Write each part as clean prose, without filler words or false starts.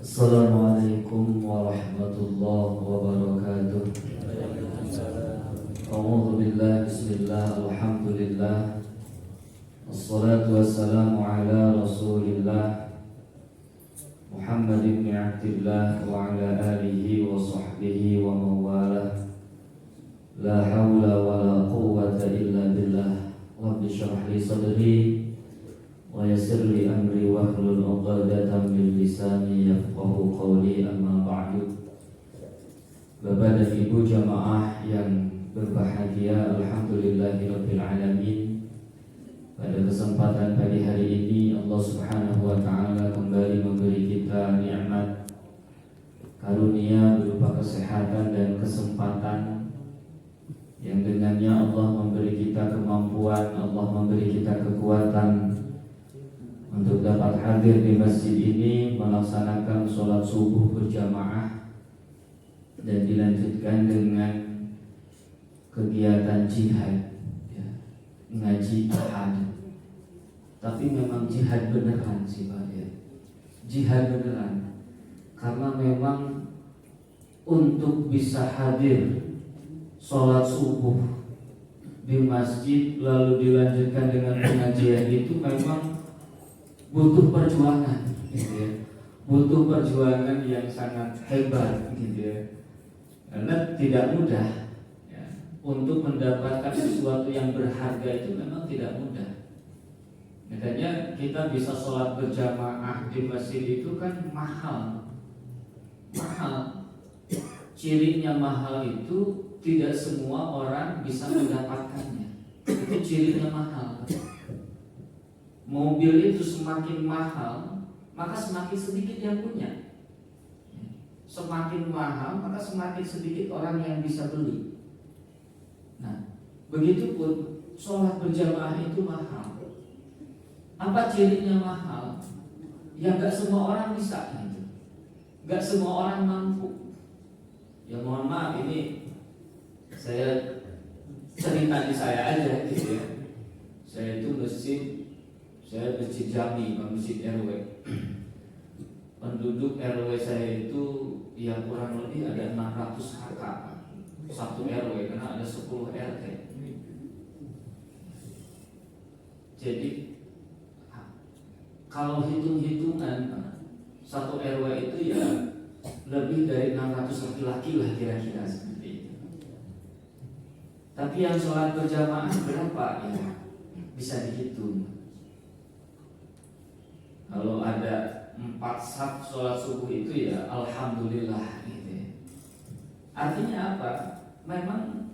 Assalamualaikum warahmatullahi wabarakatuh. A'udzu billahi bismillah alhamdulillah wassalatu wassalamu ala rasulillah Muhammad ibn Abdillah wa ala alihi wa sahbihi wa mawalah. La hawla wa la quwwata illa billah. Rabbi shrah li sadri wa yassir li amri wa hlul 'uqdatam min lisani yafqahu qawli, amma ba'du. Bapak dan Ibu jamaah yang berbahagia, alhamdulillahirabbil alamin. Pada kesempatan pagi hari ini Allah Subhanahu wa taala kembali memberi kita nikmat karunia berupa kesehatan dan kesempatan yang dengannya Allah memberi kita kemampuan, Allah memberi kita kekuatan untuk dapat hadir di masjid ini melaksanakan sholat subuh berjamaah dan dilanjutkan dengan kegiatan jihad, ya, ngaji ahad. Tapi memang jihad beneran sih Pak, ya. Jihad beneran, karena memang untuk bisa hadir sholat subuh di masjid lalu dilanjutkan dengan pengajian itu memang butuh perjuangan, gitu ya. Butuh perjuangan yang sangat hebat, gitu ya. Karena tidak mudah, ya. Untuk mendapatkan sesuatu yang berharga itu memang tidak mudah. Makanya kita bisa sholat berjamaah di masjid itu kan mahal. Cirinya mahal itu tidak semua orang bisa mendapatkannya. Itu cirinya mahal. Mobil itu semakin mahal, maka semakin sedikit yang punya. Semakin mahal, maka semakin sedikit orang yang bisa beli. Nah, begitupun sholat berjamaah itu mahal. Apa cirinya mahal? Ya gak semua orang bisa gitu. Gak semua orang mampu. Ya mohon maaf, ini saya cerita di saya aja gitu ya. Saya itu masjid Jami, masjid RW. Penduduk RW saya itu yang kurang lebih ada 600 kakak satu RW, karena ada 10 RT. Jadi kalau hitung-hitungan satu RW itu ya lebih dari 600 laki-laki lah kira-kira seperti itu. Tapi yang sholat berjamaah berapa ya? Bisa dihitung. Kalau ada 4 saf sholat subuh itu ya alhamdulillah gitu ya. Artinya apa? Memang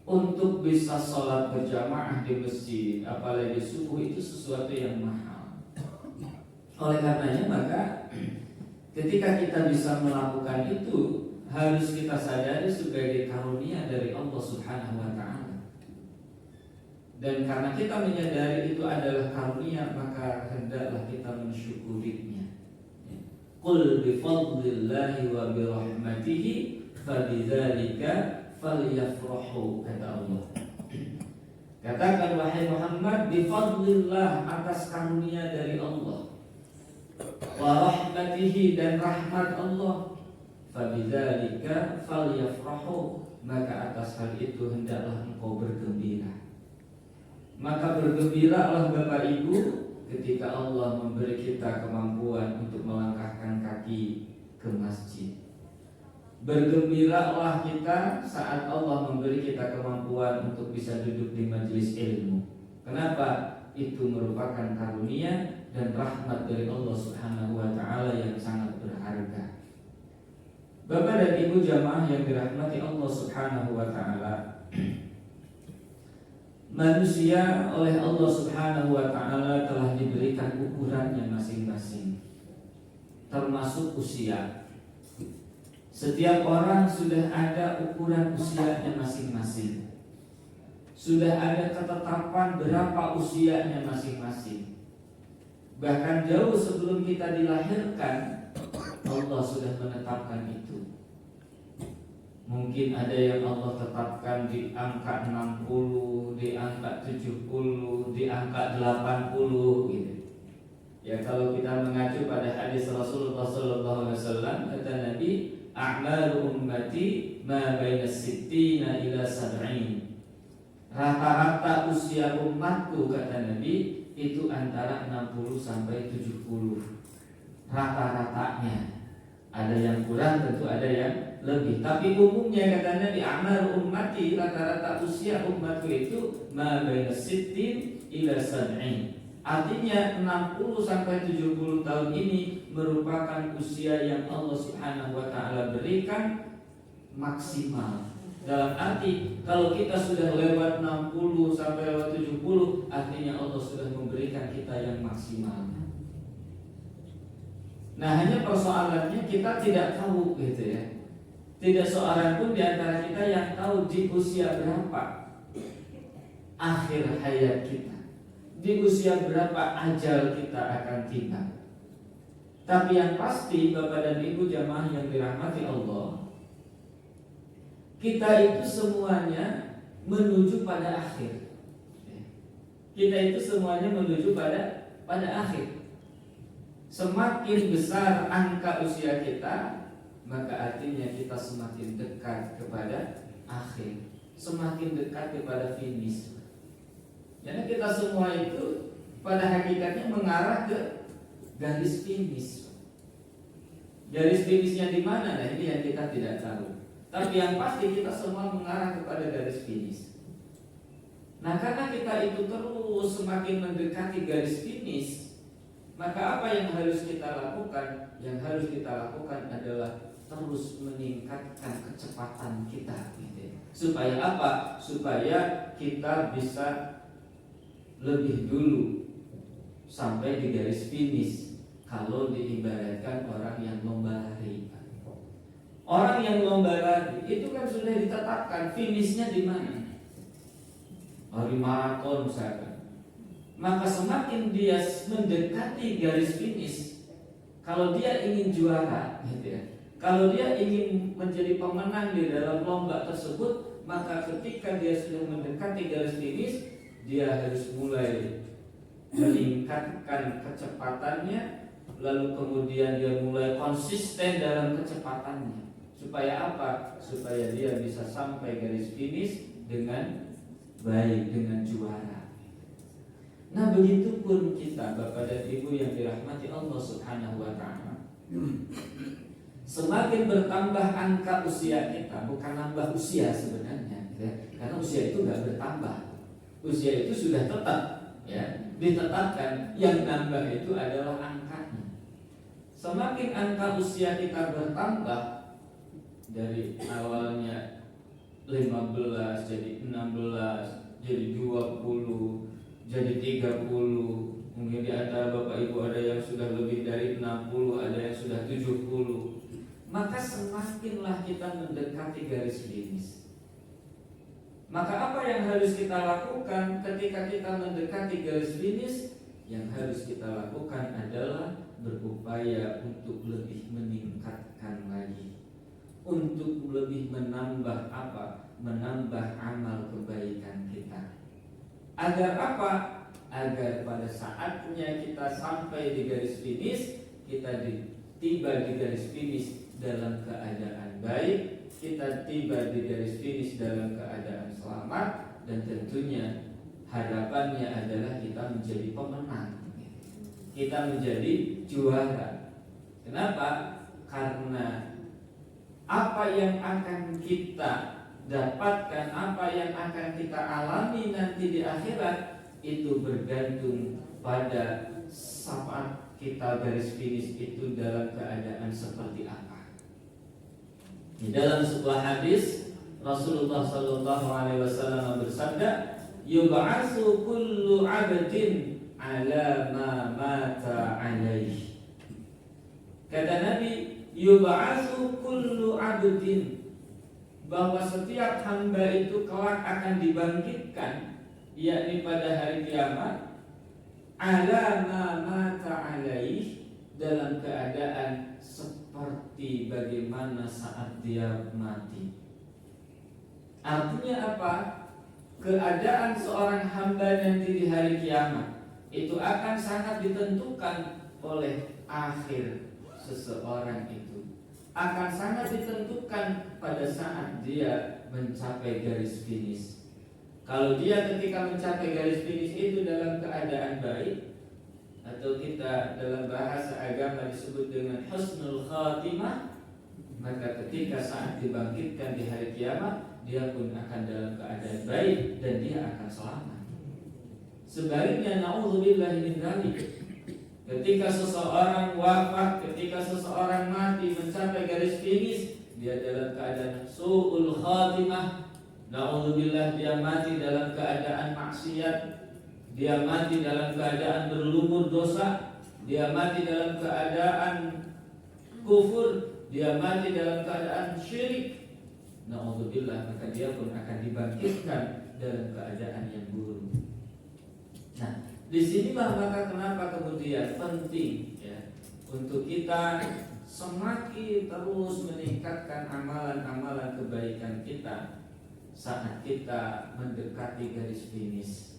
untuk bisa sholat berjamaah di masjid, apalagi subuh, itu sesuatu yang mahal. Oleh karenanya maka ketika kita bisa melakukan itu, harus kita sadari sebagai karunia dari Allah Subhanahu wa ta'ala. Dan karena kita menyadari itu adalah karunia, maka hendaklah kita mensyukurinya. Qul bifadlillahi wa birahmatihi fabidzalika falyafrahu, kata Allah. Katakan wahai Muhammad, bifadlillah, atas karunia dari Allah, wa rahmatihi, dan rahmat Allah, fabidzalika falyafrahu, maka atas hal itu hendaklah engkau bergembira. Maka bergembiralah Bapak Ibu ketika Allah memberi kita kemampuan untuk melangkahkan kaki ke masjid. Bergembiralah kita saat Allah memberi kita kemampuan untuk bisa duduk di majelis ilmu. Kenapa? Itu merupakan karunia dan rahmat dari Allah Subhanahu wa ta'ala yang sangat berharga. Bapak dan Ibu jamaah yang dirahmati Allah Subhanahu wa ta'ala, manusia oleh Allah Subhanahu wa ta'ala telah diberikan ukurannya masing-masing, termasuk usia. Setiap orang sudah ada ukuran usianya masing-masing. Sudah ada ketetapan berapa usianya masing-masing. Bahkan jauh sebelum kita dilahirkan, Allah sudah menetapkan itu. Mungkin ada yang Allah tetapkan di angka 60, di angka 70, di angka 80 gitu. Ya kalau kita mengacu pada hadis Rasulullah SAW a'malu ummati ma baina sittina ila sab'in. Rata-rata usia umatku, kata Nabi, itu antara 60 sampai 70. Rata-ratanya. Ada yang kurang, tentu ada yang lebih. Tapi umumnya, kata Nabi, a'malu ummati, rata-rata usia umatku itu ma baina sittin ila sab'in. Artinya 60 sampai 70 tahun ini merupakan usia yang Allah Subhanahu wa taala berikan maksimal. Dalam arti kalau kita sudah lewat 60 sampai lewat 70, artinya Allah sudah memberikan kita yang maksimal. Nah, hanya persoalannya kita tidak tahu gitu ya. Tidak seorang pun di antara kita yang tahu di usia berapa akhir hayat kita, di usia berapa ajal kita akan tiba. Tapi yang pasti, Bapak dan Ibu jamaah yang dirahmati Allah, kita itu semuanya menuju pada akhir. Kita itu semuanya menuju pada akhir. Semakin besar angka usia kita, maka artinya kita semakin dekat kepada akhir, semakin dekat kepada finish. Jadi kita semua itu pada hakikatnya mengarah ke garis finish. Garis finishnya di mana? Nah, ini yang kita tidak tahu. Tapi yang pasti kita semua mengarah kepada garis finish. Nah, karena kita itu terus semakin mendekati garis finish, maka apa yang harus kita lakukan? Yang harus kita lakukan adalah terus meningkatkan kecepatan kita, gitu. Supaya apa? Supaya kita bisa lebih dulu sampai di garis finish. Kalau diibaratkan orang yang lomba lari, orang yang lomba lari itu kan sudah ditetapkan finishnya di mana. Lari maraton misalkan, maka semakin dia mendekati garis finish, kalau dia ingin juara, gitu ya, kalau dia ingin menjadi pemenang di dalam lomba tersebut, maka ketika dia sudah mendekati garis finish, dia harus mulai meningkatkan kecepatannya, lalu kemudian dia mulai konsisten dalam kecepatannya. Supaya apa? Supaya dia bisa sampai garis finish dengan baik, dengan juara. Nah, begitupun kita, Bapak dan Ibu yang dirahmati Allah Subhanahu wa taala. Semakin bertambah angka usia kita, bukan nambah usia sebenarnya, ya. Karena usia itu nggak bertambah. Usia itu sudah tetap, ya, ditetapkan. Yang nambah itu adalah angkanya. Semakin angka usia kita bertambah, dari awalnya 15 jadi 16, jadi 20, jadi 30. Mungkin di antara Bapak Ibu ada yang sudah lebih dari 60, ada yang sudah 70. Maka semakinlah kita mendekati garis finish. Maka apa yang harus kita lakukan ketika kita mendekati garis finish? Yang harus kita lakukan adalah berupaya untuk lebih meningkatkan lagi, untuk lebih menambah apa? Menambah amal kebaikan kita. Agar apa? Agar pada saatnya kita sampai di garis finish, kita tiba di garis finish dalam keadaan baik, kita tiba di garis finish dalam keadaan selamat, dan tentunya harapannya adalah kita menjadi pemenang, kita menjadi juara. Kenapa? Karena apa yang akan kita dapatkan, apa yang akan kita alami nanti di akhirat, itu bergantung pada saat kita garis finish itu dalam keadaan seperti apa. Di dalam sebuah hadis Rasulullah SAW bersabda, "Yub'atsu kullu 'abdin 'ala ma mata 'alaihi." Kata Nabi, "Yub'atsu kullu 'abdin," bahwa setiap hamba itu kelak akan dibangkitkan, yakni pada hari kiamat, 'ala ma mata 'alaihi, dalam keadaan seperti bagaimana saat dia mati. Artinya apa? Keadaan seorang hamba nanti di hari kiamat itu akan sangat ditentukan oleh akhir seseorang itu. akan sangat ditentukan pada saat dia mencapai garis finish. Kalau dia ketika mencapai garis finish itu dalam keadaan baik, atau kita dalam bahasa agama disebut dengan husnul khatimah, maka ketika saat dibangkitkan di hari kiamat, dia pun akan dalam keadaan baik dan dia akan selamat. Sebaliknya, na'udzubillahi min dzalik, ketika seseorang wafat, ketika seseorang mati mencapai garis finish, dia dalam keadaan su'ul khatimah. Na'udzubillah, dia mati dalam keadaan maksiat, dia mati dalam keadaan berlumur dosa, dia mati dalam keadaan kufur, dia mati dalam keadaan syirik. Na'udzubillah, maka dia pun akan dibangkitkan dalam keadaan yang buruk. Nah, di sinilah maka kenapa kemudian penting ya untuk kita semakin terus meningkatkan amalan-amalan kebaikan kita saat kita mendekati garis finish.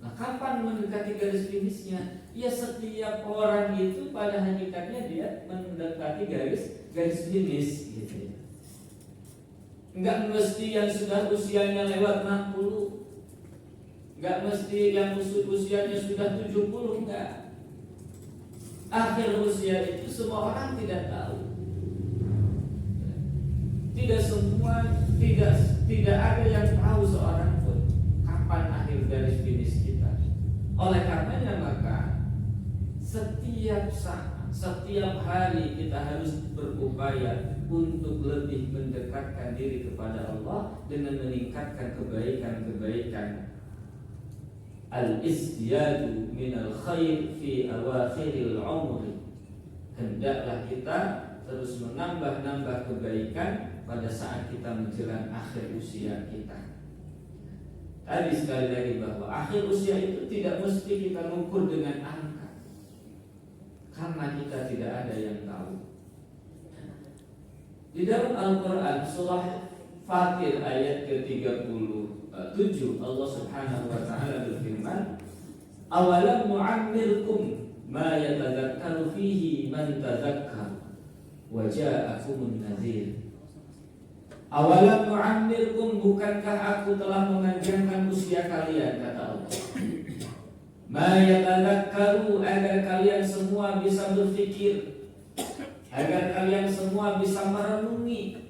Nah, kapan mendekati garis finishnya? Ya setiap orang itu pada hakikatnya dia mendekati garis finish gitu ya. Enggak mesti yang sudah usianya lewat 60, enggak mesti yang usianya sudah 70, enggak. Akhir usia itu semua orang tidak tahu. Tidak semua, tidak ada yang tahu seorang pun kapan akhir garis finish kita. Oleh karenanya maka setiap saat, setiap hari kita harus berupaya untuk lebih mendekatkan diri kepada Allah dengan meningkatkan kebaikan-kebaikan. Al-izdiyadu minal khair fi awakhiril umri. Hendaklah kita terus menambah kebaikan pada saat kita menjelang akhir usia kita. Tadi sekali lagi bahwa akhir usia itu tidak mesti kita ukur dengan angka, karena kita tidak ada yang tahu. Di dalam Al-Quran surah Fatir ayat ke-37 Allah Subhanahu wa ta'ala berfirman, awalam nu'ammirkum ma yatadzakkaru fihi man tadzakkar wa ja'akumun nadhir. Awalam nu'ammirkum, bukankah aku telah memanjangkan usia kalian, kata Allah. Ma yatadzakkaru, agar kalian semua bisa berfikir, agar kalian semua bisa merenungi.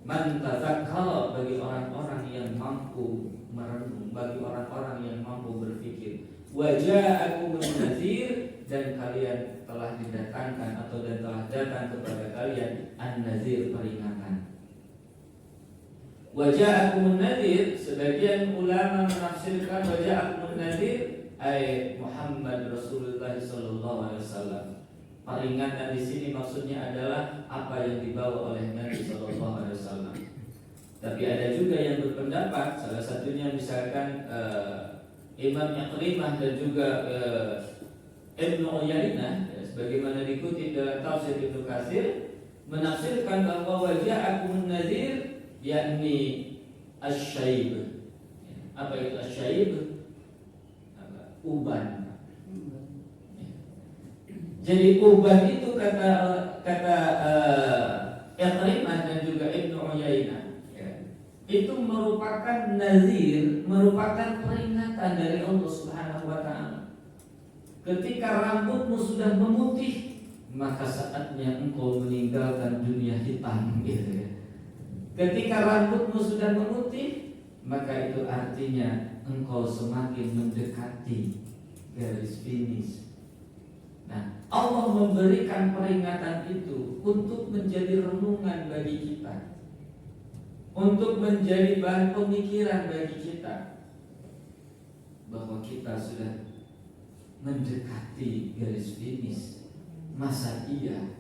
Man tadzakkara, bagi orang-orang yang mampu merenung, bagi orang-orang yang mampu berfikir. Wa ja'akumun nadhir, dan kalian telah didatangkan atau dan telah datang kepada kalian an-nadhir, peringatan. Waja'akumun nadhir, sebagian ulama menafsirkan waja'akumun nadhir ay Muhammad Rasulullah sallallahu alaihi wasallam. Peringatan di sini maksudnya adalah apa yang dibawa oleh Nabi sallallahu alaihi wasallam. Tapi ada juga yang berpendapat, salah satunya misalkan Imam Iqrimah dan juga Ibnu Uyainah, sebagaimana dikutip dalam tafsir Ibnu Katsir, menafsirkan bahwa waja'akumun nadhir yakni asyaib. Apa itu asyaib? Uban. Jadi uban itu kata Iqrimah dan juga Ibnu Uyainah, itu merupakan nazir, merupakan peringatan dari Allah Subhanahu wa ta'ala. Ketika rambutmu sudah memutih, maka saatnya engkau meninggalkan dunia hitam, gitu ya. Ketika rambutmu sudah memutih, maka itu artinya engkau semakin mendekati garis finish. Nah, Allah memberikan peringatan itu untuk menjadi renungan bagi kita, untuk menjadi bahan pemikiran bagi kita, bahwa kita sudah mendekati garis finish. Masa iya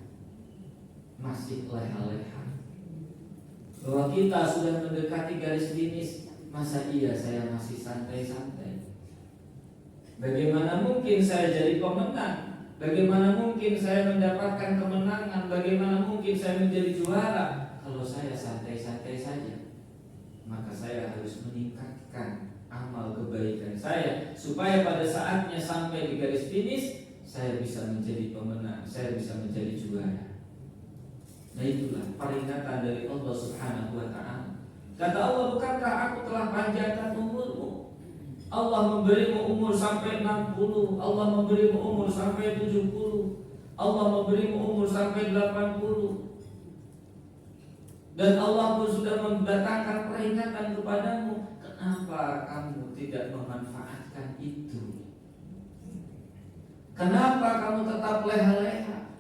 masih leha-leha? Bahwa kita sudah mendekati garis finish, masa iya saya masih santai-santai? Bagaimana mungkin saya jadi pemenang? Bagaimana mungkin saya mendapatkan kemenangan? Bagaimana mungkin saya menjadi juara kalau saya santai-santai saja? Maka saya harus meningkatkan amal kebaikan saya, supaya pada saatnya sampai di garis finish, saya bisa menjadi pemenang, saya bisa menjadi juara. Nah itulah peringatan dari Allah Subhanahu wa ta'ala. Kata Allah, bukankah aku telah panjangkan umurmu? Allah memberimu umur sampai 60, Allah memberimu umur sampai 70, Allah memberimu umur sampai 80. Dan Allah pun sudah mendatangkan peringatan kepadamu. Kenapa kamu tidak memanfaatkan itu? Kenapa kamu tetap leha-leha,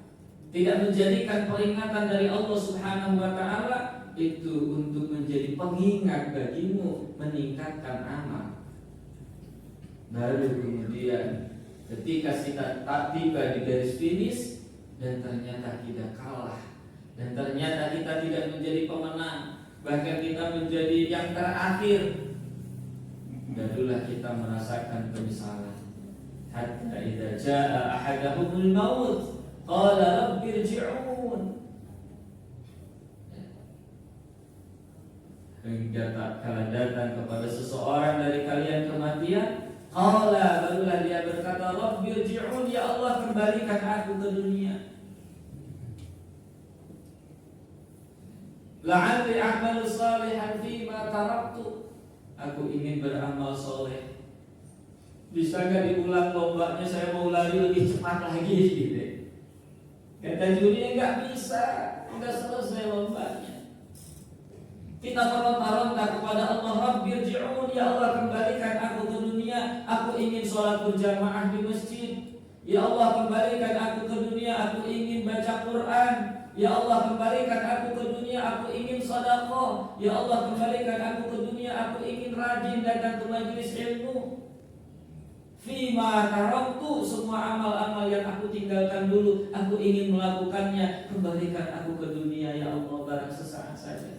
tidak menjadikan peringatan dari Allah Subhanahu wa ta'ala itu untuk menjadi pengingat bagimu meningkatkan amal? Baru kemudian ketika kita tiba di garis finish dan ternyata kita kalah, dan ternyata kita tidak menjadi pemenang, bahkan kita menjadi yang terakhir, barulah kita merasakan penyesalan. Hatta idza jaa ahadahumul maut qala rabbi irji'un. Hingga tak kala datang kepada seseorang dari kalian kematian, qala, barulah dia berkata, rabbi irji'un, ya Allah kembalikan aku ke dunia. La'alli a'malu salihan fima taraktu, aku ingin beramal soleh. Bisa gak diulang lombanya, saya mau lari lebih cepat lagi gitu. Kata juri, enggak bisa, enggak selesai lombanya. Kita meronta-ronta kepada Allah, rabbi irji'un, ya Allah kembalikan aku ke dunia, aku ingin sholat berjamaah di masjid. Ya Allah kembalikan aku ke dunia, aku ingin baca Quran. Ya Allah kembalikan aku ke dunia, aku ingin sedekah. Ya Allah kembalikan aku ke dunia, aku ingin rajin datang ke majelis ilmu. Fima taraktu, semua amal-amal yang aku tinggalkan dulu, aku ingin melakukannya. Kembalikan aku ke dunia ya Allah, barang sesaat saja.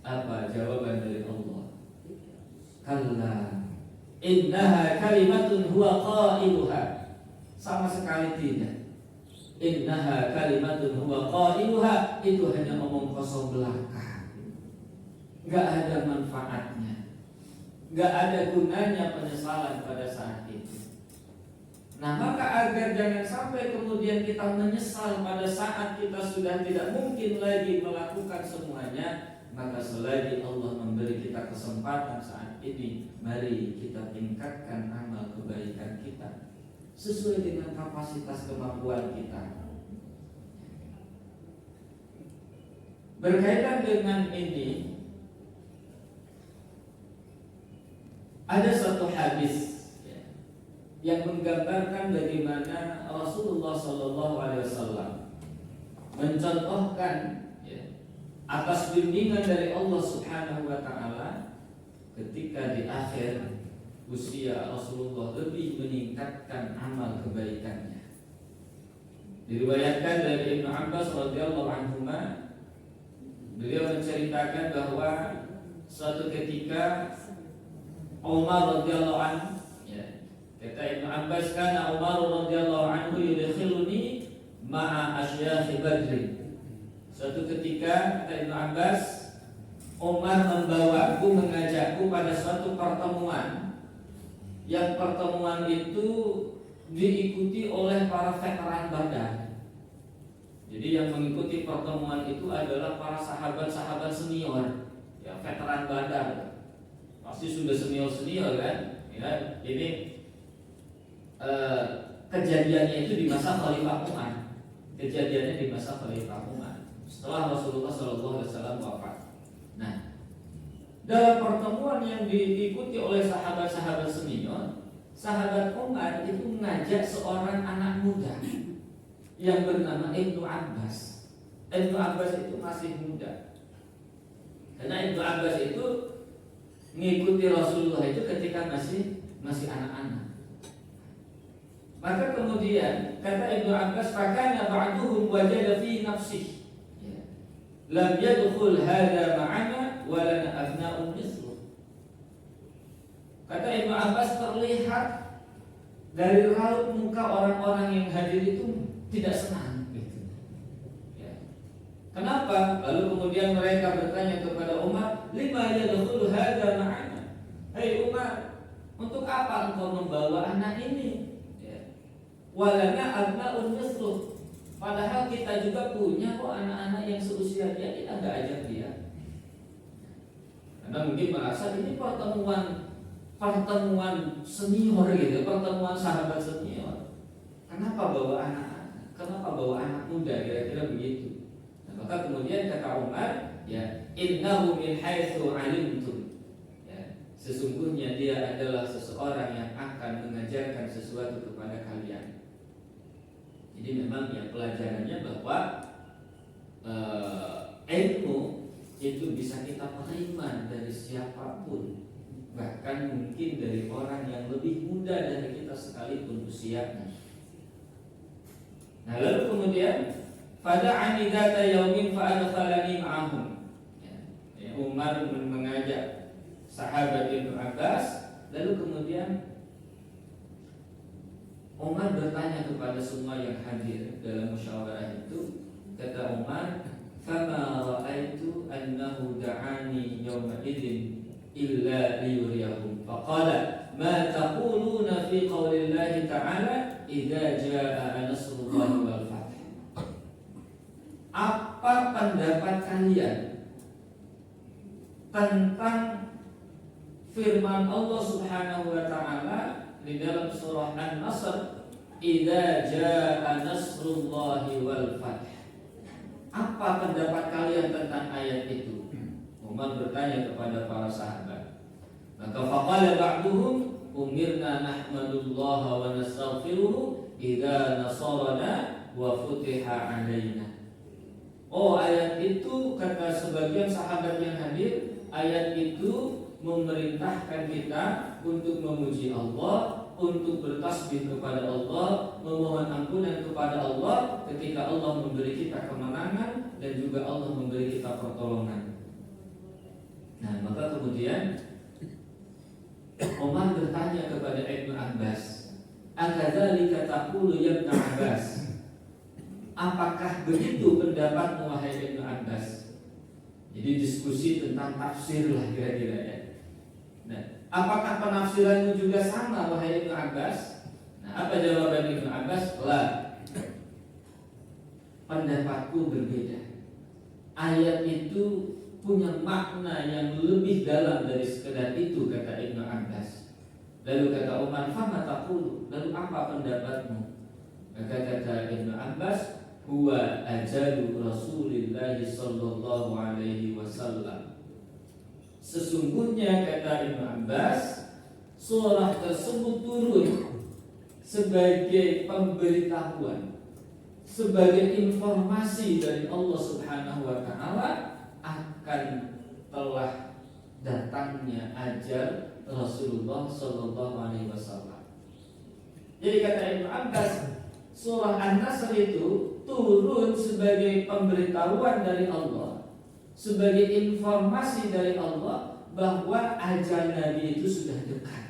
Apa jawaban dari Allah? Kalla innaha kalimatun huwa qailuha. Sama sekali tidak. Innaha kalimatun huwa qailuha, itu hanya omong kosong belaka. Gak ada manfaatnya, gak ada gunanya penyesalan pada saat itu. Nah maka agar jangan sampai kemudian kita menyesal pada saat kita sudah tidak mungkin lagi melakukan semuanya, maka selagi Allah memberi kita kesempatan saat ini, mari kita tingkatkan amal kebaikan kita sesuai dengan kapasitas kemampuan kita. Berkaitan dengan ini, ada satu hadis yang menggambarkan bagaimana Rasulullah SAW mencontohkan atas bimbingan dari Allah Subhanahu wa ta'ala ketika di akhir usia Rasulullah lebih meningkatkan amal kebaikannya. Diriwayatkan dari Ibnu Abbas radhiyallahu anhu, beliau menceritakan bahwa suatu ketika Umar radhiyallahu anhu, kata Ibnu Abbas, kana Umar radhiyallahu anhu yudkhiluni ma'a asyakh Badr. Suatu ketika, kata Ibnu Abbas, Umar membawaku, mengajakku pada suatu pertemuan, yang pertemuan itu diikuti oleh para veteran Badar. Jadi yang mengikuti pertemuan itu adalah para sahabat-sahabat senior, ya, veteran Badar. Pasti sudah senior-senior kan? Ya, ini kejadiannya itu di masa Khalifah Umar. Kejadiannya di masa Khalifah Umar setelah Rasulullah SAW wafat. Nah, dalam pertemuan yang diikuti oleh sahabat-sahabat senior, sahabat Umar itu mengajak seorang anak muda yang bernama Ibnu Abbas. Ibnu Abbas itu masih muda, karena Ibnu Abbas itu mengikuti Rasulullah itu ketika masih anak-anak. Maka kemudian kata Ibnu Abbas, fakana ba'duhum wajada fi nafsihi lam yadkhul hadha ma'ana wa lana abna'un mithlu. Kata Ibnu Abbas, terlihat dari raut muka orang-orang yang hadir itu tidak senang gitu. Ya. Kenapa? Lalu kemudian mereka bertanya kepada Umar, lima yadkhul hadha ma'ana? Hei Umar, untuk apa engkau membawa anak ini? Walana abna'un mithlu, Padahal kita juga punya kok anak-anak yang seusia dia, kita nggak ajak dia. Karena mungkin merasa ini pertemuan senior gitu, pertemuan sahabat senior. Kenapa bawa anak-anak? Kenapa bawa anak muda? Kira-kira begitu. Nah, maka kemudian kata Umar, ya, innahu min haitsu alimtum. Ya, sesungguhnya dia adalah seseorang yang akan mengajarkan sesuatu kepada kalian. Jadi memang ya pelajarannya bahwa ilmu itu bisa kita terima dari siapapun, bahkan mungkin dari orang yang lebih muda dari kita sekalipun usianya. Nah lalu kemudian fada'ani dzata yaumin fa'adkhalani ma'ahum. Ya, Umar mengajak sahabat Ibnu Abbas, lalu kemudian Umar bertanya kepada semua yang hadir dalam musyawarah itu. Kata Umar, "Fama ra'aitu annahu da'ani yawma idzin illa liyuriyahum." Faqala, "Ma taquluna fi qaulillahi ta'ala idza jaa'a nasrullahi wal fath." Apa pendapat kalian tentang firman Allah Subhanahu wa taala di dalam surah An-Nasr, idza jaa nasrullahi wal fath? Apa pendapat kalian tentang ayat itu? Umar bertanya kepada para sahabat. Maka faqala ba'duhum, umirna nahmadullaha wa nastaghfiruhu idza nasarana wa futiha alaina. Oh, ayat itu, kata sebagian sahabat yang hadir, ayat itu memerintahkan kita untuk memuji Allah, untuk bertasbih kepada Allah, memohon ampunan kepada Allah ketika Allah memberi kita kemenangan dan juga Allah memberi kita pertolongan. Nah, maka kemudian Umar bertanya kepada Ibnu Abbas, "Akadzalika taqulu ya Ibnu Abbas?" Apakah begitu pendapatmu wahai Ibnu Abbas? Jadi diskusi tentang tafsir lah kira-kira ya. Nah, apakah penafsiranmu juga sama wahai Ibnu Abbas? Nah, apa jawaban Ibnu Abbas? La. Pendapatku berbeda. Ayat itu punya makna yang lebih dalam dari sekedar itu, kata Ibnu Abbas. Lalu kata Umar, "Fama taqulu?" Lalu apa pendapatmu? Maka kata Ibnu Abbas, "Huwa ajalu Rasulillah sallallahu alaihi wasallam." Sesungguhnya kata Ibnu Abbas, surah tersebut turun sebagai pemberitahuan, sebagai informasi dari Allah Subhanahu wa taala akan telah datangnya ajal Rasulullah sallallahu alaihi wasallam. Jadi kata Ibnu Abbas, surah An-Nasr itu turun sebagai pemberitahuan dari Allah, sebagai informasi dari Allah bahwa ajal Nabi itu sudah dekat.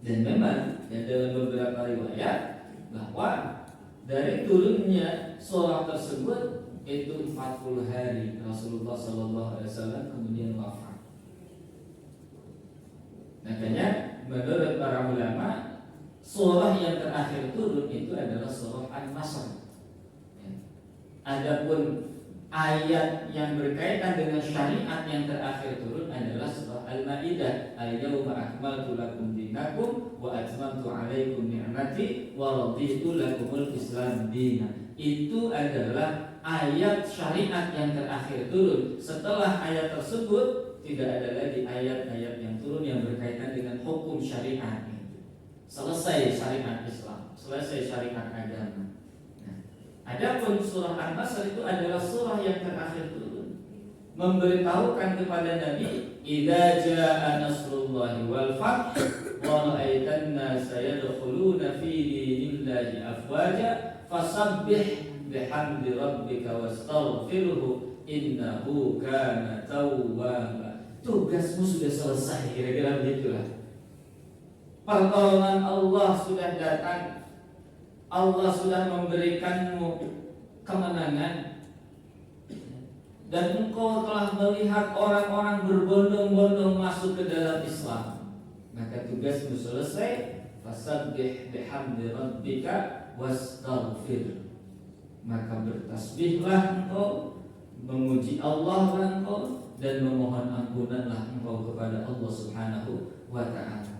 Dan memang ya, dalam beberapa riwayat bahwa dari turunnya surah tersebut itu 40 hari Rasulullah SAW kemudian wafat. Makanya menurut para ulama, surah yang terakhir turun itu adalah surah An-Nasr. Adapun ayat yang berkaitan dengan syariat yang terakhir turun adalah surah Al-Maidah, "Al-yawma akmaltu lakum dinakum wa atmamtu 'alaikum ni'mati wa raditu lakumul Islam dinan." Itu adalah ayat syariat yang terakhir turun. Setelah ayat tersebut tidak ada lagi ayat-ayat yang turun yang berkaitan dengan hukum syariat. Selesai syariat Islam, selesai syariat agama. Nah, adapun surah An-Nasr itu adalah surah yang terakhir turun, memberitahukan kepada Nabi, "Idza jaa nasrullahi wal fath wa ra'aitan nasa yadkhuluna fi dinillahi afwaja fasabbih bihamdi rabbika wastaghfirhu innahu kana tawwaba." Tugasmu sudah selesai, kira-kira begitulah. Pertolongan Allah sudah datang, Allah sudah memberikanmu kemenangan, dan engkau telah melihat orang-orang berbondong-bondong masuk ke dalam Islam. Maka tugasmu selesai. fasabbih bihamdi rabbika wastaghfir. Maka bertasbihlah engkau, memuji Allah engkau, dan memohon ampunanlah engkau kepada Allah Subhanahu wa ta'ala.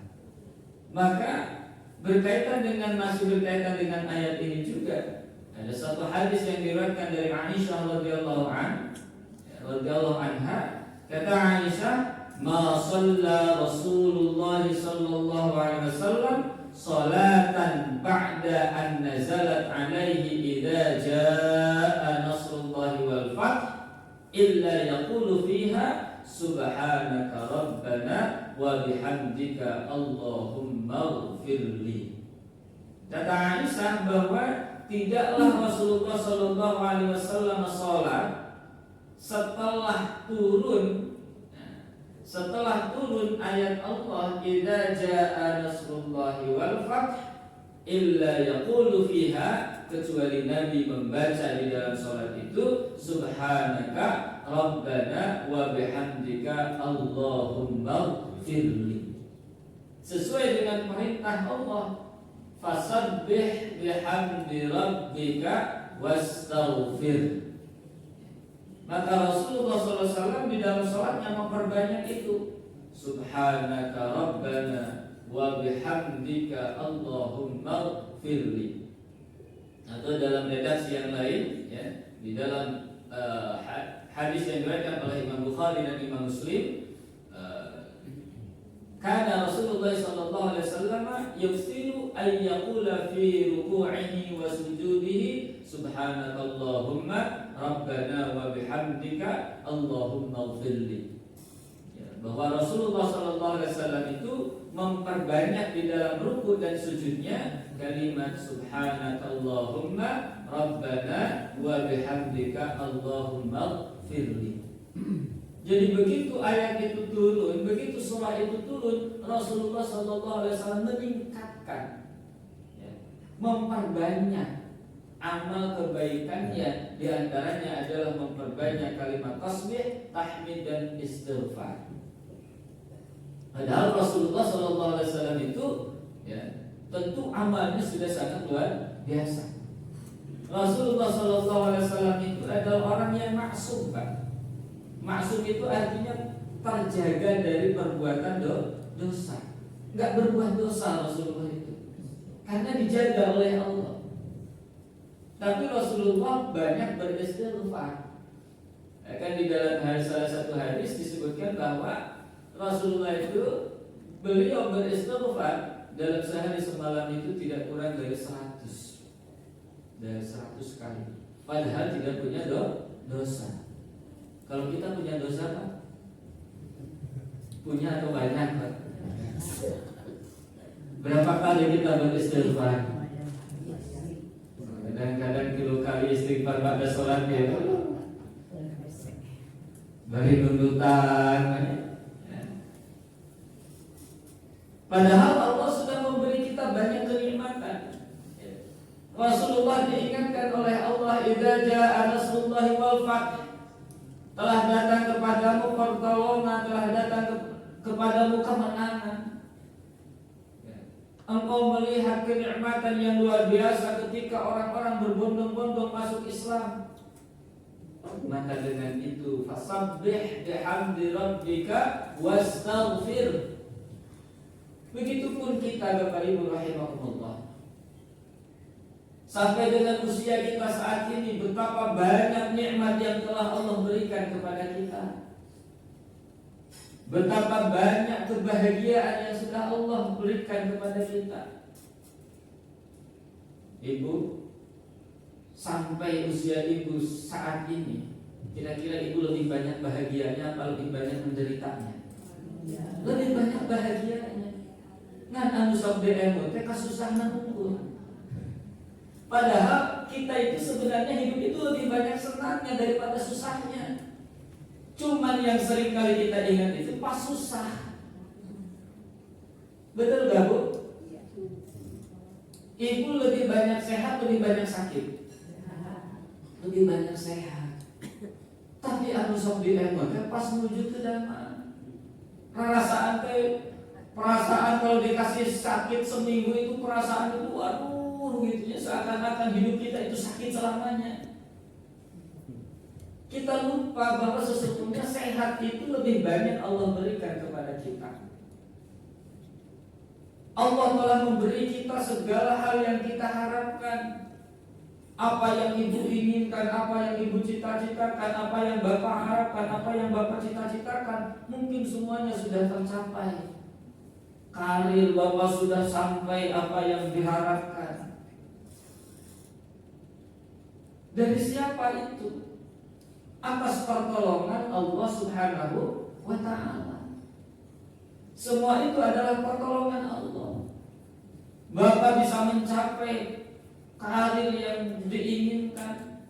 Maka masih berkaitan dengan ayat ini juga ada satu hadis yang diriwayatkan dari Aisyah radhiyallahu anha. Kata Aisyah, ma shalla Rasulullah sallallahu alaihi wasallam salatan ba'da an nazalat alaihi idza jaa nasrullahi wal fath illa yaqulu fiha subhanaka rabbana wa bihamdika Allahumma ighfirli. Kata Aisyah bahwa tidaklah Rasulullah sallallahu alaihi wasallam salat setelah turun ayat Allah idza jaa nasrullahi wal fath illa yaqulu fiha, kecuali Nabi membaca di dalam salat itu subhanaka rabbana wa bihamdika Allahumma ighfirli, sesuai dengan perintah Allah, fasabbih bihamdi rabbika wastaghfir. Maka Rasulullah SAW di dalam salatnya memperbanyak itu, subhanaka rabbana wa bihamdika Allahumma ighfirli. Atau dalam redaksi yang lain ya, di dalam hadis yang diriwayatkan oleh Imam Bukhari dan Imam Muslim, kana Rasulullah sallallahu alaihi wasallam yuksiru ay yaqula fi ruku'ihi wa sujudihi subhanakallahumma rabbana wa bihamdika Allahumma ighfirli. Ya, bahwa Rasulullah sallallahu alaihi wasallam itu memperbanyak di dalam ruku dan sujudnya kalimat subhanakallahumma rabbana wa bihamdika Allahumma ighfirli. Jadi begitu ayat itu turun, begitu surah itu turun, Rasulullah sallallahu alaihi wasallam meningkatkan, ya, memperbanyak amal kebaikannya. Di antaranya adalah memperbanyak kalimat tasbih, tahmid dan istighfar. Padahal Rasulullah sallallahu alaihi wasallam itu ya, tentu amalnya sudah sangat luar biasa. Rasulullah sallallahu alaihi wasallam itu adalah orang yang maksum, Pak. Maksum itu artinya terjaga dari perbuatan dosa. Enggak berbuat dosa Rasulullah itu, karena dijaga oleh Allah. Tapi Rasulullah banyak beristighfar. Kan di dalam salah satu hadis disebutkan bahwa Rasulullah itu beliau beristighfar dalam sehari semalam itu tidak kurang dari 100 kali. Padahal tidak punya dosa. Kalau kita punya dosa, Pak, punya atau banyak, Pak? Berapa kali kita beristighfar? Kadang-kadang kilo kali istighfar pada sholat itu beri tuntutan. Padahal Allah sudah memberi kita banyak kenikmatan. Rasulullah diingatkan oleh Allah, idza jaa nasrullahi wal fath, telah datang kepadamu pertolongan, telah datang kepadamu kemenangan. Engkau melihat kenikmatan yang luar biasa ketika orang-orang berbondong-bondong masuk Islam. Maka dengan itu fasabbih bihamdi rabbika wastaghfir. Begitupun kita, Bapak Ibu rahimakumullah. Sampai dengan usia kita saat ini, betapa banyak nikmat yang telah Allah berikan kepada kita. Betapa banyak kebahagiaan yang sudah Allah berikan kepada kita. Ibu, sampai usia ibu saat ini, kira-kira ibu lebih banyak bahagianya atau lebih banyak menderitanya? Lebih banyak bahagianya. Ngan anu sok DM teh kasusahan unggul. Padahal kita itu sebenarnya hidup itu lebih banyak senangnya daripada susahnya. Cuman yang sering kali kita ingat itu pas susah. Betul gak, Bu? Ibu lebih banyak sehat, lebih banyak sakit? Lebih banyak sehat. Tapi anu sok di emote pas menuju ke damai. Perasaan teh Perasaan kalau dikasih sakit seminggu itu perasaan itu waduh gitu ya, seakan-akan hidup kita itu sakit selamanya. Kita lupa bahwa sesungguhnya sehat itu lebih banyak Allah berikan kepada kita. Allah telah memberi kita segala hal yang kita harapkan. Apa yang ibu inginkan, apa yang ibu cita-citakan, apa yang bapak harapkan, apa yang bapak cita-citakan, mungkin semuanya sudah tercapai. Karir bapak sudah sampai apa yang diharapkan. Dari siapa itu? Atas pertolongan Allah Subhanahu wa ta'ala. Semua itu adalah pertolongan Allah. Bapak bisa mencapai karir yang diinginkan,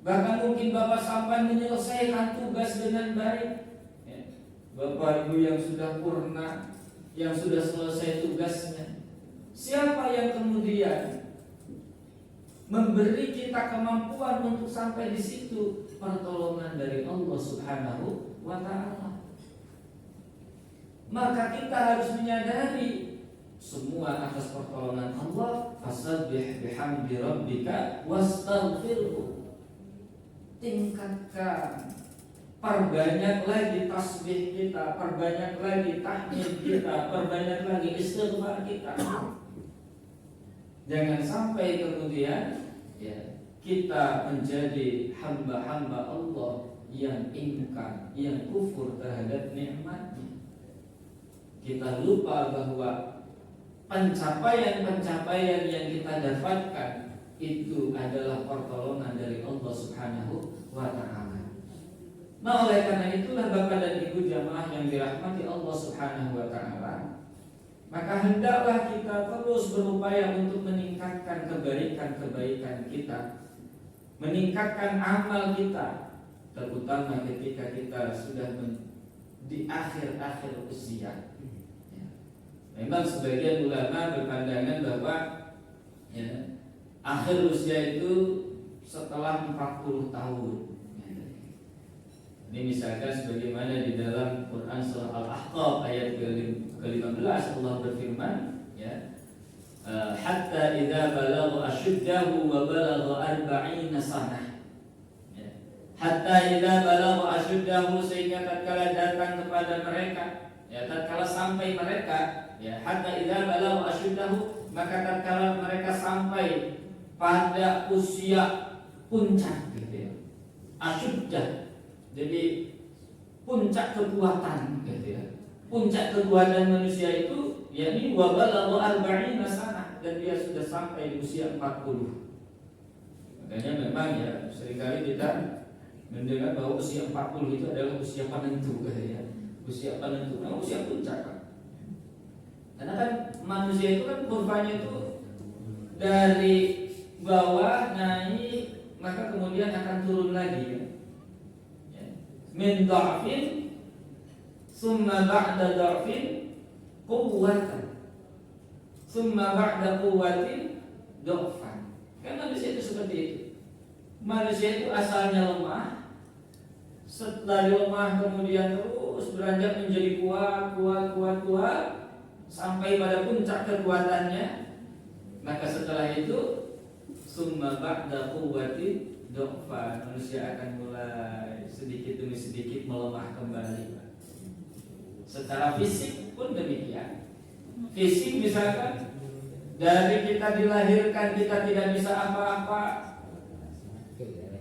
bahkan mungkin bapak sampai menyelesaikan tugas dengan baik. Bapak ibu yang sudah purna, yang sudah selesai tugasnya, siapa yang kemudian memberi kita kemampuan untuk sampai di situ? Pertolongan dari Allah Subhanahu wa ta'ala. Maka kita harus menyadari semua atas pertolongan Allah. Fasabbih bihamdi rabbika wastaghfirhu. Tingkatkan, perbanyak lagi tasbih kita, perbanyak lagi tahmid kita, perbanyak lagi istighfar kita. Jangan sampai kemudian kita menjadi hamba-hamba Allah yang ingkar, yang kufur terhadap nikmatnya. Kita lupa bahwa pencapaian-pencapaian yang kita dapatkan itu adalah pertolongan dari Allah Subhanahu wa ta'ala. Nah, oleh karena itulah Bapak dan Ibu jamaah yang dirahmati Allah Subhanahu wa ta'ala, maka hendaklah kita terus berupaya untuk meningkatkan kebaikan-kebaikan kita, meningkatkan amal kita, terutama ketika kita sudah di akhir-akhir usia. Memang sebagian ulama berpandangan bahwa akhir usia itu setelah 40 tahun. Ini misalkan sebagaimana di dalam Quran surah Al-Ahqaf ayat ke-15 Allah berfirman, hatta idza balagha asyuddahu wa balagha 40 sanah. Hatta idza balagha asyuddahu, sehingga tatkala datang kepada mereka, tatkala sampai mereka, hatta idza balagha asyuddahu, maka tatkala mereka sampai pada usia puncak gitu ya. Asyuddah, jadi puncak kekuatan gitu ya. Puncak kekuatan manusia itu yakni wa balagha 40 sanah, dan dia sudah sampai di usia 40. Makanya memang seringkali kita mendengar bahwa usia 40 itu adalah usia penentu ya. Usia penentu, nah, usia puncak kan. Karena kan manusia itu kan kurvanya itu dari bawah naik, maka kemudian akan turun lagi ya. Min dha'fin summa ba'da dha'fin quwwatan summa ba'da quwwatin dha'fan. Kan manusia itu seperti itu. Manusia itu asalnya lemah, setelah lemah kemudian terus beranjak menjadi kuat sampai pada puncak kekuatannya. Maka setelah itu summa ba'da quwwatin dha'fan, manusia akan mulai sedikit demi sedikit melemah kembali. Secara fisik pun demikian. Fisik misalkan dari kita dilahirkan kita tidak bisa apa-apa,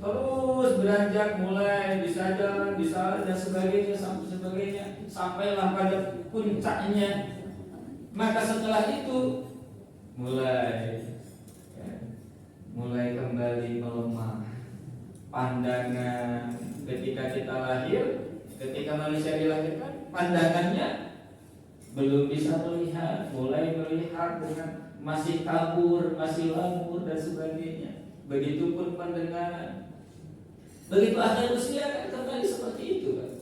terus beranjak mulai bisa jalan, bisa dan sebagainya sampailah pada puncaknya. Maka setelah itu mulai kembali melemah pandangan. Ketika kita lahir, ketika manusia dilahirkan, pandangannya belum bisa melihat, mulai melihat dengan masih kabur, masih lamur dan sebagainya. Begitupun pendengaran. Begitu akhir usia kan kembali seperti itu kan.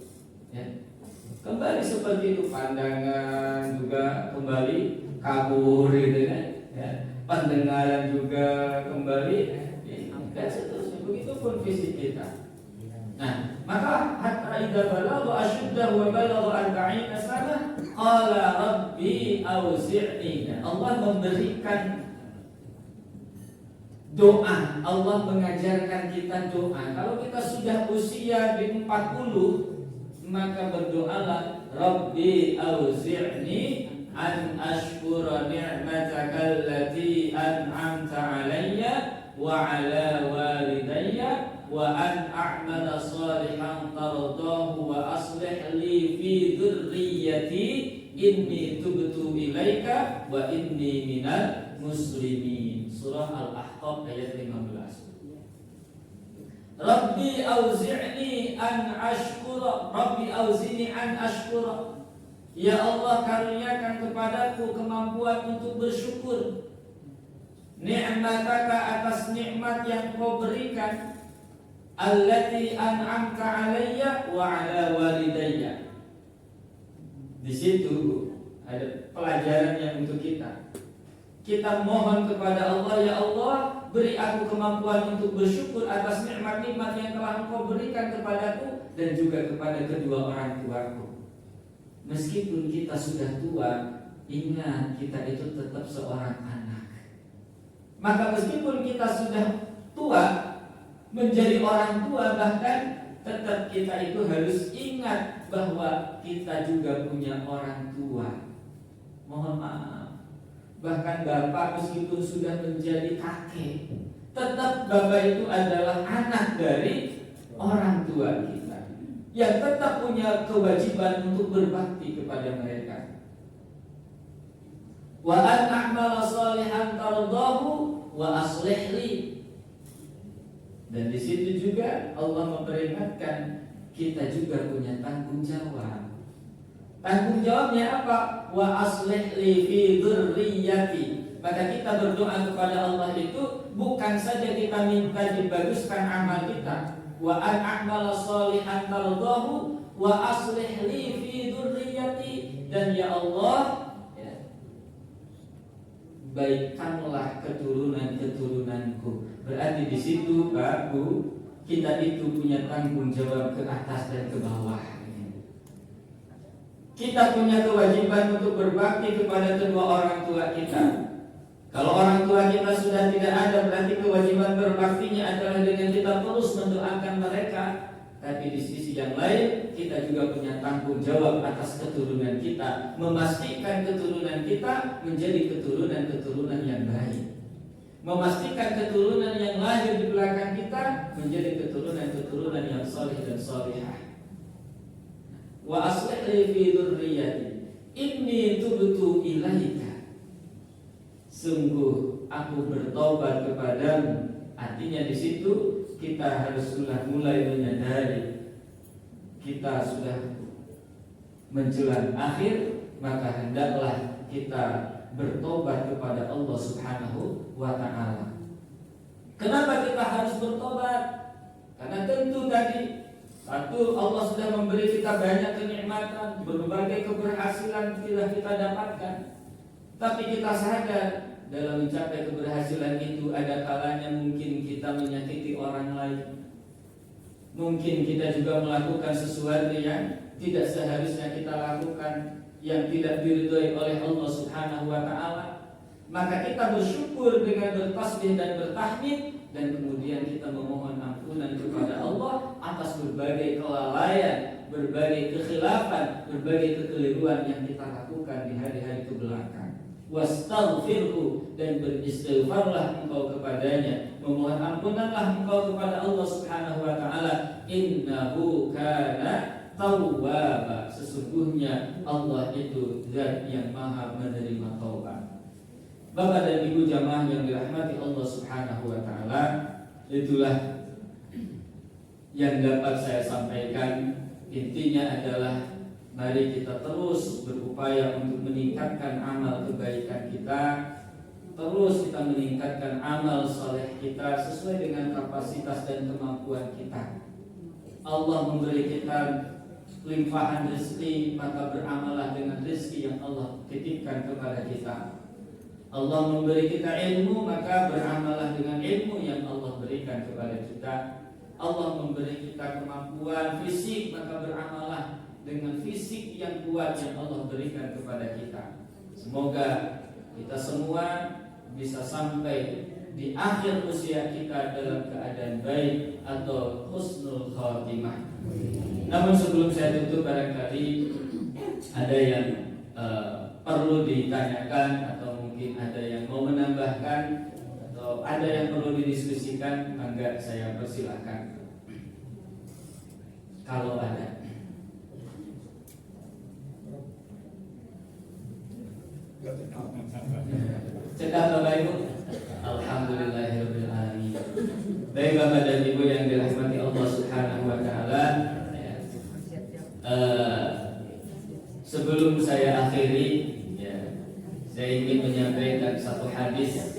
Kembali seperti itu, pandangan juga kembali kabur gitu kan. Pendengaran juga kembali dan seterusnya. Begitupun fisik kita. Nah, maka hatta idza balagha asyuddahu wa balagha 40 sanah qala rabbi auzi'ni. Allah memberikan doa, Allah mengajarkan kita doa. Kalau kita sudah usia di 40, maka berdoalah rabbi auzi'ni an ashkura ni'mataka allati an'amta 'alayya wa 'ala walidayya wa an a'mala salihan tardahu wa aslih li fi dhurriyyati inni tubtu ilaika wa inni minal muslimin. Surah Al-Ahqaf ayat 15. Rabbi auzi'ni an ashkura, Rabbi auzi'ni an ashkura. Ya Allah, karuniakan kepadaku kemampuan untuk bersyukur. Ni'mataka, atas nikmat yang Kau berikan, allati an'amta 'alayya wa 'ala walidayya. Di situ ada pelajaran yang untuk kita. Kita mohon kepada Allah, ya Allah, beri aku kemampuan untuk bersyukur atas nikmat-nikmat yang telah Engkau berikan kepadaku dan juga kepada kedua orang tuaku. Meskipun kita sudah tua, ingat kita itu tetap seorang anak. Maka meskipun kita sudah tua, menjadi orang tua, bahkan tetap kita itu harus ingat bahwa kita juga punya orang tua. Mohon maaf, bahkan bapak meskipun sudah menjadi kakek, tetap bapak itu adalah anak dari orang tua kita, yang tetap punya kewajiban untuk berbakti kepada mereka. Wa an a'mala salihan tardahu wa aslih li. Dan di situ juga Allah memperingatkan kita juga punya tanggung jawab. Tanggung jawabnya apa? Wa aslih li fi dzurriyyati. Maka kita berdoa kepada Allah itu bukan saja kita minta dibaguskan amal kita. Wa an a'mala salihan tardahu wa aslih li fi dzurriyyati. Dan ya Allah, baikkanlah keturunan-keturunanku. Berarti di situ Pak Bu, kita itu punya tanggung jawab ke atas dan ke bawah. Kita punya kewajiban untuk berbakti kepada kedua orang tua kita. Kalau orang tua kita sudah tidak ada, berarti kewajiban berbaktinya adalah dengan kita terus mendoakan mereka. Tapi di sisi yang lain, kita juga punya tanggung jawab atas keturunan kita, memastikan keturunan kita menjadi keturunan-keturunan yang baik, memastikan keturunan yang lahir di belakang kita menjadi keturunan-keturunan yang saleh dan salihah. Wa aslih li fi dzurriyyati inni tubtu ilaika. Sungguh aku bertobat kepadamu. Artinya di situ kita harus mulai menyadari kita sudah menjelang akhir, maka hendaklah kita bertobat kepada Allah Subhanahu wa ta'ala. Kenapa kita harus bertobat? Karena tentu tadi, satu, Allah sudah memberi kita banyak kenikmatan, berbagai keberhasilan telah kita dapatkan. Tapi kita sadar dalam mencapai keberhasilan itu ada kalanya mungkin kita menyakiti orang lain. Mungkin kita juga melakukan sesuatu yang tidak seharusnya kita lakukan, yang tidak diridhoi oleh Allah Subhanahu wa ta'ala. Maka kita bersyukur dengan bertasbih dan bertahmid, dan kemudian kita memohon ampunan kepada Allah atas berbagai kelalaian, berbagai kekhilafan, berbagai kekeliruan yang kita lakukan di hari-hari kebelakang. Wastaghfirhu, dan beristighfarlah engkau kepadanya, memohon ampunanlah engkau kepada Allah Subhanahu wa ta'ala. Innahu kana tawwaba, sesungguhnya Allah itu zat yang maha menerima taubat. Bapak dan Ibu jamaah yang dirahmati Allah Subhanahu wa ta'ala, itulah yang dapat saya sampaikan. Intinya adalah mari kita terus berupaya untuk meningkatkan amal kebaikan kita, terus kita meningkatkan amal saleh kita sesuai dengan kapasitas dan kemampuan kita. Allah memberi kita limpahan rezeki, maka beramallah dengan rezeki yang Allah titipkan kepada kita. Allah memberi kita ilmu, maka beramallah dengan ilmu yang Allah berikan kepada kita. Allah memberi kita kemampuan fisik, maka beramalah dengan fisik yang kuat yang Allah berikan kepada kita. Semoga kita semua bisa sampai di akhir usia kita dalam keadaan baik atau husnul khatimah. Namun sebelum saya tutup, barangkali ada yang perlu ditanyakan atau mungkin ada yang mau menambahkan atau ada yang perlu didiskusikan, mangga saya persilahkan kalau ada. Cekap Bapak Ibu. Alhamdulillahirabbil alamin. Baik Bapak dan Ibu yang dirahmati Allah Subhanahu wa taala. Sebelum saya akhiri, saya ingin menyampaikan satu hadis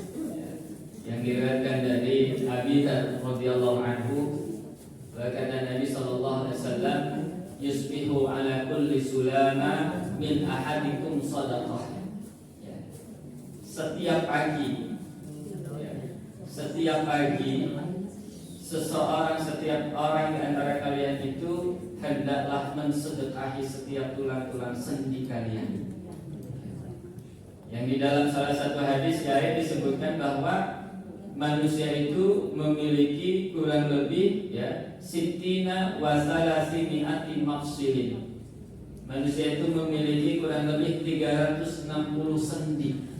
yang diriwayatkan dari Abi Dzar radhiyallahu anhu. Kata Nabi sallallahu alaihi wasallam, "Yusbihu ala kulli sulama min ahadikum shadaqah." Setiap pagi, setiap orang di antara kalian itu hendaklah mensedekahi setiap tulang-tulang sendi kalian. Yang di dalam salah satu hadis disebutkan bahwa manusia itu memiliki kurang lebih sittina wa salasimi'ati mafsilin. Manusia itu memiliki kurang lebih 360 sendi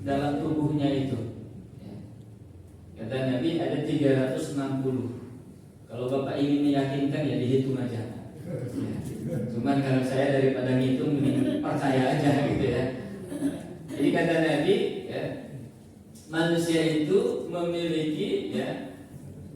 dalam tubuhnya itu. Kata Nabi ada 360. Kalau Bapak ingin meyakinkan ya dihitung aja. Cuman kalau saya daripada ngitung mending percaya aja gitu ya. Jadi kata Nabi manusia itu memiliki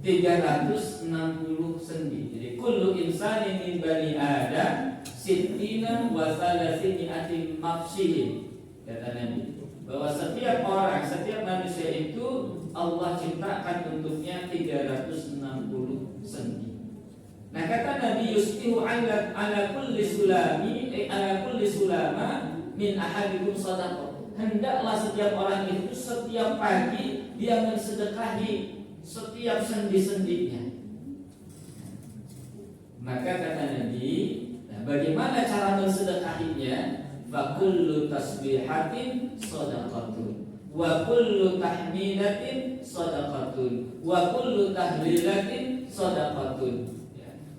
360 sendi. Jadi kullu insanin min bani Adam sittina wa salasimi'ati mafsilin. Kata Nabi bahwa setiap orang, setiap manusia itu Allah ciptakan untuknya 360 sendi. Nah kata Nabi yusbihu ala kulli sulama min ahadikum shadaqah. Hendaklah setiap orang itu setiap pagi dia mensedekahi setiap sendi-sendinya. Maka kata Nabi, bagaimana cara mensedekahinya? Fa kullu tasbihatin shadaqatun wa kullu tahmidatin shadaqatun wa kullu tahlilatin shadaqatun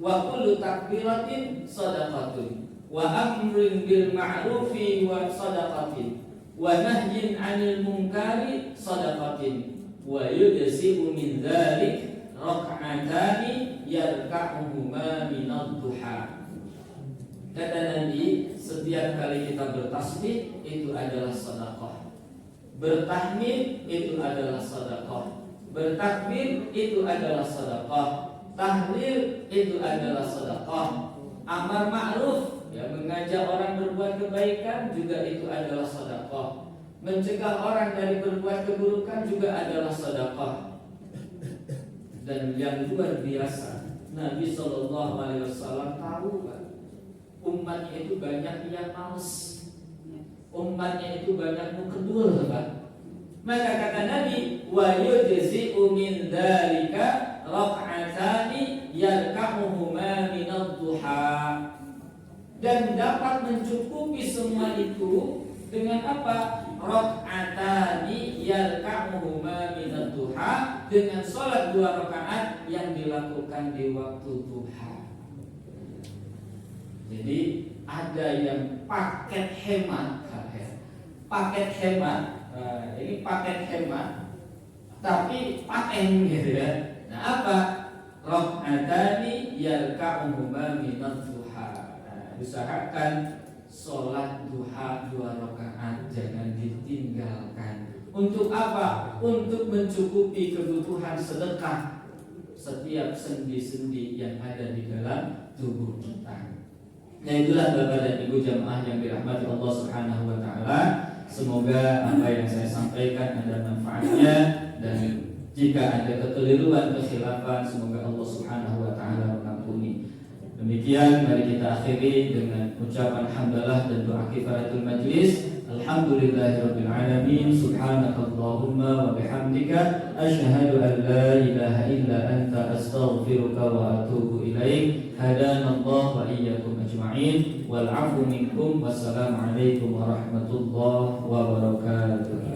wa kullu takbiratin shadaqatun wa amrin bil ma'rufi wa shadaqatin wa nahyin 'anil munkari shadaqatin wa yudsi'u min dzalik rak'atani yarka'uhuma minad duha. Kata Nabi, setiap kali kita bertasbih itu adalah sedekah. Bertahmid itu adalah sedekah. Bertakbir itu adalah sedekah. Tahlil itu adalah sedekah. Amar ma'ruf, mengajak orang berbuat kebaikan juga itu adalah sedekah. Mencegah orang dari berbuat keburukan juga adalah sedekah. Dan yang luar biasa, Nabi sallallahu alaihi wasallam tahu kan, umatnya itu banyak yang malas, umatnya itu banyak mukedul, Pak. Maka kata Nabi, wa yujzi'u min dzalika rak'atani yarka'uhuma minad duha. Dan dapat mencukupi semua itu dengan apa? Rak'atani yarka'uhuma minad duha, dengan salat 2 rakaat yang dilakukan di waktu duha. Jadi ada yang paket hemat, ini paket hemat, tapi paten gitu ya. Nah apa? Rak'atani yarka'uhuma minad duha. Usahakan sholat duha 2 rakaat, jangan ditinggalkan. Untuk apa? Untuk mencukupi kebutuhan sedekah setiap sendi-sendi yang ada di dalam tubuh kita. Nah itulah Bapak dan Ibu jamaah yang dirahmati Allah Subhanahu wa taala. Semoga apa yang saya sampaikan ada manfaatnya, dan jika ada kekeliruan, kekhilafan, semoga Allah Subhanahu wa taala mengampuni. Demikian mari kita akhiri dengan ucapan hamdalah dan doa kifaratul majlis. Alhamdulillahirabbil alamin. Subhanakallahumma wa bihamdika asyhadu an la ilaha illa anta astaghfiruka wa atubu ilaik. Hadanallahu wa iyyakum ajma'in wal 'afwu minkum. Wassalamualaikum warahmatullahi wabarakatuh.